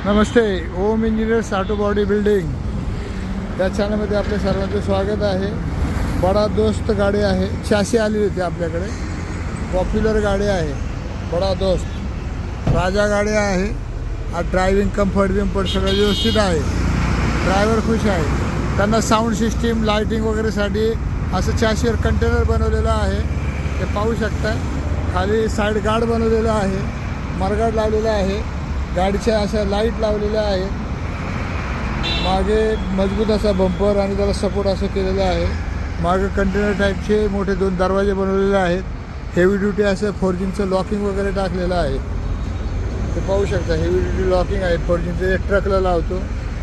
नमस्ते, ओम engineers auto body building या चॅनलमध्ये आपल्या सर्वांचं स्वागत आहे. बडा दोस्त गाडी आहे, चॅसी आली होती आपल्याकडे. पॉप्युलर गाडी आहे बडा दोस्त. राजा गाडी आहे. आज ड्रायव्हिंग कम्फर्ट विम्फर्ट सगळं व्यवस्थित आहे. ड्रायव्हर खुश आहे. त्यांना साऊंड सिस्टीम लाईटिंग वगैरेसाठी असं चॅसीवर कंटेनर बनवलेलं आहे, ते पाहू शकता. खाली साईड गार्ड बनवलेलं आहे, मरगाड लावलेला आहे. गाडीच्या अशा लाईट लावलेल्या आहेत. मागे मजबूत असा बंपर आणि त्याला सपोर्ट असं केलेलं आहे. मागे कंटेनर टाईपचे मोठे 2 दरवाजे बनवलेले आहेत. हेवी ड्युटी असं फोर्जिंगचं लॉकिंग वगैरे टाकलेलं आहे, ते पाहू शकता. हेवी ड्युटी लॉकिंग आहे फोर्जिंगचं. एक ट्रकला लावतो.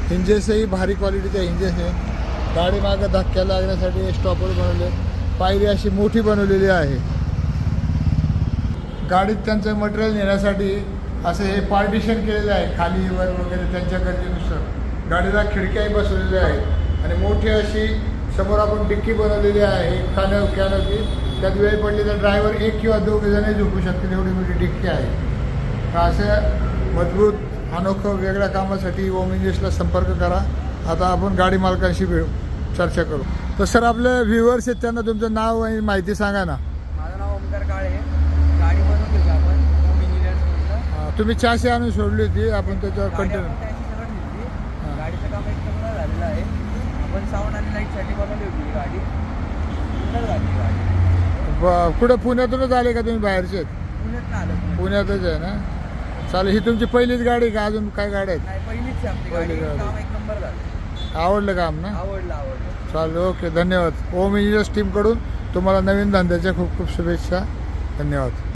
हिंजेसही भारी क्वालिटीचे हिंजेस आहे. गाडी मागं धक्क्या लागण्यासाठी स्टॉपर बनवले. पायरी अशी मोठी बनवलेली आहे. गाडीत त्यांचं मटेरियल नेण्यासाठी असं हे पार्टिशन केलेलं आहे, खाली वर वगैरे त्यांच्या गरजेनुसार. गाडीला खिडक्याही बसवलेल्या आहेत आणि मोठी अशी समोर आपण डिक्की बनवलेली आहे. कॅनोपी त्यात वेळ पडली तर ड्रायव्हर 1 किंवा 2 जण झोपू शकतील, एवढी मोठी डिक्की आहे. असं मजबूत अनोखं वेगळ्या कामासाठी ओम इंजिनियर्सला संपर्क करा. आता आपण गाडी मालकांशी चर्चा करू. तर सर, आपले व्ह्युअर्स आहेत, त्यांना तुमचं नाव आणि माहिती सांगा ना. माझं नाव ओमकार काळे. गाडी बनवली होती आपण ओम इंजिनियर्स. तुम्ही चॅसी आणून सोडली होती, आपण त्याच्यावर कंटिन्यू. गाडीचं काम एक नंबर झालेलं आहे. आपण साऊंड आणि लाईटसाठी बनवली होती ही गाडी. सुंदर झाली गाडी. कुठं पुण्यातूनच आले का तुम्ही? बाहेरचे आहेत? पुण्यात आलं. पुण्यातच आहे ना. चालेल. ही तुमची पहिलीच गाडी का अजून काय गाड्या आहेत? नाही, पहिलीच आहे आपली गाडी. काम एक नंबर झालं. आवडलं काम ना? आवडलं. चालेल, ओके, धन्यवाद. ओम इंजिनियर्स टीमकडून तुम्हाला नवीन धंद्याच्या खूप खूप शुभेच्छा. धन्यवाद.